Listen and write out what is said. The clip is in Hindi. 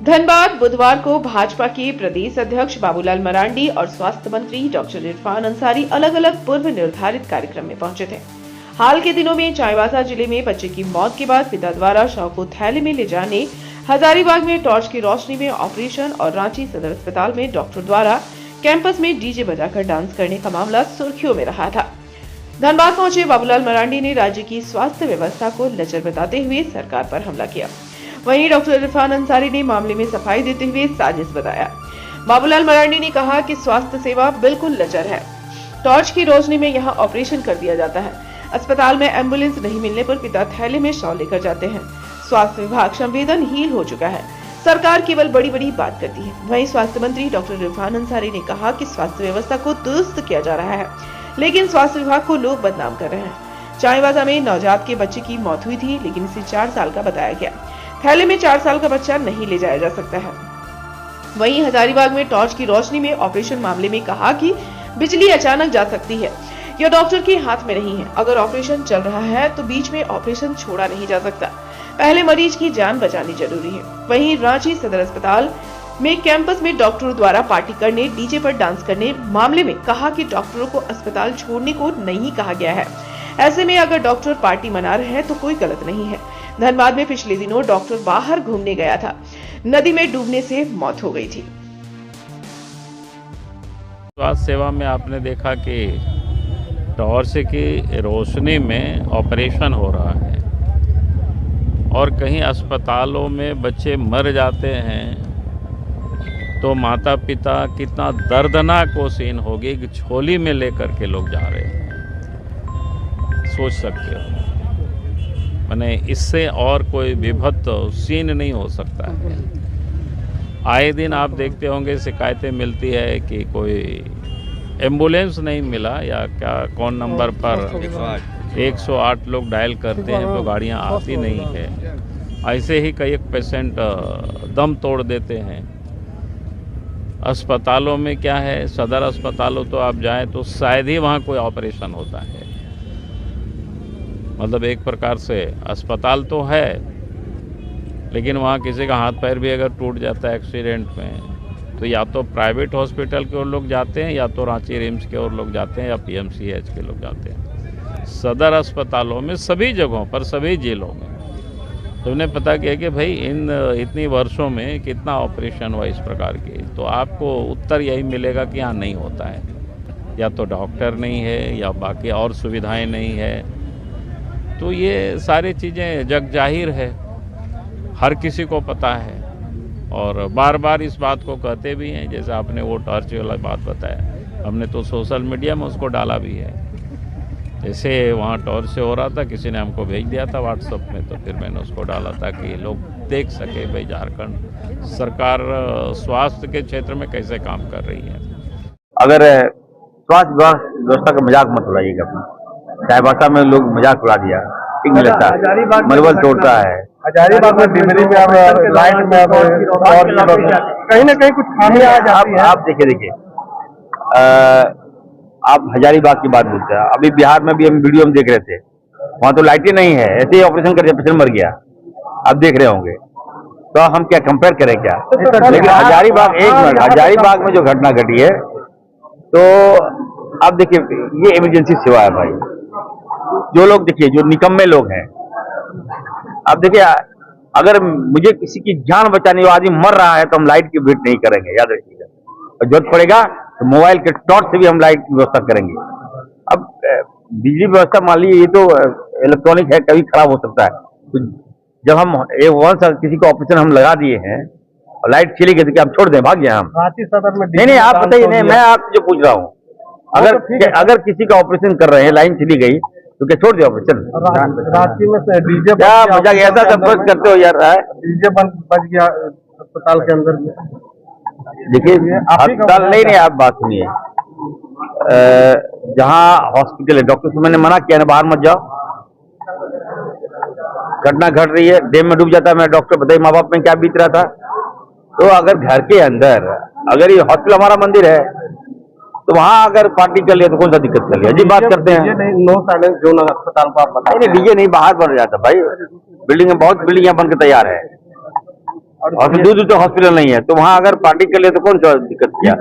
धनबाद बुधवार को भाजपा के प्रदेश अध्यक्ष बाबूलाल मरांडी और स्वास्थ्य मंत्री डॉक्टर इरफान अंसारी अलग अलग पूर्व निर्धारित कार्यक्रम में पहुंचे थे। हाल के दिनों में चाईबासा जिले में बच्चे की मौत के बाद पिता द्वारा शव को थैले में ले जाने, हजारीबाग में टॉर्च की रोशनी में ऑपरेशन और रांची सदर अस्पताल में डॉक्टर द्वारा कैंपस में डीजे बजाकर डांस करने का मामला सुर्खियों में रहा था। धनबाद पहुंचे बाबूलाल मरांडी ने राज्य की स्वास्थ्य व्यवस्था को लचर बताते हुए सरकार पर हमला किया। वहीं डॉक्टर इरफान अंसारी ने मामले में सफाई देते हुए साजिश बताया। बाबूलाल मरांडी ने कहा कि स्वास्थ्य सेवा बिल्कुल लचर है। टॉर्च की रोशनी में यहां ऑपरेशन कर दिया जाता है। अस्पताल में एम्बुलेंस नहीं मिलने पर पिता थैले में शव लेकर जाते हैं। स्वास्थ्य विभाग संवेदनहीन हो चुका है। सरकार केवल बड़ी बड़ी बात करती है। वहीं स्वास्थ्य मंत्री डॉक्टर इरफान अंसारी ने कहा कि स्वास्थ्य व्यवस्था को दुरुस्त किया जा रहा है, लेकिन स्वास्थ्य विभाग को लोग बदनाम कर रहे हैं। चाईबासा में नवजात के बच्चे की मौत हुई थी, लेकिन इसे 4 साल का बताया गया। थैले में 4 साल का बच्चा नहीं ले जाया जा सकता है। वहीं हजारीबाग में टॉर्च की रोशनी में ऑपरेशन मामले में कहा कि बिजली अचानक जा सकती है, यह डॉक्टर के हाथ में नहीं है। अगर ऑपरेशन चल रहा है तो बीच में ऑपरेशन छोड़ा नहीं जा सकता। पहले मरीज की जान बचानी जरूरी है। वहीं रांची सदर अस्पताल में कैंपस में डॉक्टरों द्वारा पार्टी करने, डीजे पर डांस करने मामले में कहा कि डॉक्टरों को अस्पताल छोड़ने को नहीं कहा गया है। ऐसे में अगर डॉक्टर पार्टी मना रहे हैं तो कोई गलत नहीं है। धनबाद में पिछले दिनों डॉक्टर बाहर घूमने गया था, नदी में डूबने से मौत हो गई थी। स्वास्थ्य सेवा में आपने देखा कि टॉर्च की रोशनी में ऑपरेशन हो रहा है और कहीं अस्पतालों में बच्चे मर जाते हैं तो माता पिता कितना दर्दनाक वो सीन होगी कि झोली में लेकर के लोग जा रहे हैं। सोच सकते हो, माने इससे और कोई विभत्त सीन नहीं हो सकता है। आए दिन आप देखते होंगे शिकायतें मिलती है कि कोई एम्बुलेंस नहीं मिला या क्या कौन नंबर पर 108 लोग डायल करते हैं तो गाड़ियां आती नहीं है। ऐसे ही कई एक पेशेंट दम तोड़ देते हैं। अस्पतालों में क्या है, सदर अस्पतालों तो आप जाएं तो शायद ही वहाँ कोई ऑपरेशन होता है। मतलब एक प्रकार से अस्पताल तो है, लेकिन वहाँ किसी का हाथ पैर भी अगर टूट जाता है एक्सीडेंट में तो या तो प्राइवेट हॉस्पिटल के ओर लोग जाते हैं, या तो रांची रिम्स के ओर लोग जाते हैं, या पीएमसीएच के लोग जाते हैं। सदर अस्पतालों में सभी जगहों पर, सभी जिलों में तो उन्हें पता किया कि भाई इतनी वर्षों में कितना ऑपरेशन हुआ इस प्रकार के, तो आपको उत्तर यही मिलेगा कि यहाँ नहीं होता है। या तो डॉक्टर नहीं है या बाकी और सुविधाएं नहीं है। तो ये सारी चीज़ें जग जाहिर है, हर किसी को पता है और बार बार इस बात को कहते भी हैं। जैसे आपने वो टॉर्च वाला बात बताया, हमने तो सोशल मीडिया में उसको डाला भी है। जैसे वहाँ टॉर्च से हो रहा था, किसी ने हमको भेज दिया था व्हाट्सएप में, तो फिर मैंने उसको डाला ताकि लोग देख सके भाई झारखंड सरकार स्वास्थ्य के क्षेत्र में कैसे काम कर रही है। अगर स्वास्थ्य व्यवस्था का मजाक मत उड़ाइएगा। चाईबासा में लोग मजाक उड़ा दिया, ठीक नहीं लगता। मलबल तोड़ता है हजारीबाग में, डिमरी में, लाइट में, और कहीं ना कहीं कुछ खामियां आ जाती हैं। आप देखिए आप हजारीबाग की बात बोलते हैं। अभी बिहार में भी हम वीडियो में देख रहे थे, वहाँ तो लाइटें नहीं है, ऐसे ही ऑपरेशन कर पेशेंट मर गया। आप देख रहे होंगे, तो हम क्या कंपेयर करें क्या? लेकिन हजारीबाग में जो घटना घटी है, तो आप देखिए ये इमरजेंसी सेवा है भाई। जो लोग देखिए, जो निकम्मे लोग हैं, आप देखिए अगर मुझे किसी की जान बचानी हो, आदमी मर रहा है, तो हम लाइट की वेट नहीं करेंगे, याद रखिएगा। और जरूरत पड़ेगा तो मोबाइल के टॉर्च से भी हम लाइट की व्यवस्था करेंगे। अब बिजली व्यवस्था मान लीजिए, ये तो इलेक्ट्रॉनिक है, कभी खराब हो सकता है। तो जब हम किसी को ऑपरेशन हम लगा दिए हैं और लाइट चली गई तो क्या हम छोड़ दें, भाग जाए हम? रांची सदर में नहीं, आप बताइए। नहीं, मैं आपसे जो पूछ रहा हूँ, अगर किसी का ऑपरेशन कर रहे हैं, लाइन चली गई तो क्या छोड़ दे ऑपरेशन? रांची में डीजे क्या मजाक ऐसा सब करते हो यार? डीजे बज गया अस्पताल के अंदर में। देखिए अस्पताल नहीं, आप बात सुनिए। जहाँ हॉस्पिटल है, डॉक्टर से मैंने मना किया ना, बाहर मत जाओ। घटना घट रही है, डैम में डूब जाता है, मैं डॉक्टर बताइए माँ बाप में क्या बीत रहा था। तो अगर घर के अंदर, अगर ये हॉस्पिटल हमारा मंदिर है, तो वहाँ अगर पार्टी कर लिया तो कौन सा दिक्कत कर लिया? जी बात करते हैं। नो साइलेंस जोन अस्पताल को आप बताइए। नहीं, डीजे नहीं, बाहर बन जाता भाई। बिल्डिंग बहुत बिल्डिंग बन के तैयार है। और फिर दूर दूर तक हॉस्पिटल नहीं है, तो वहाँ अगर पार्टी कर ले तो कौन सा दिक्कत किया।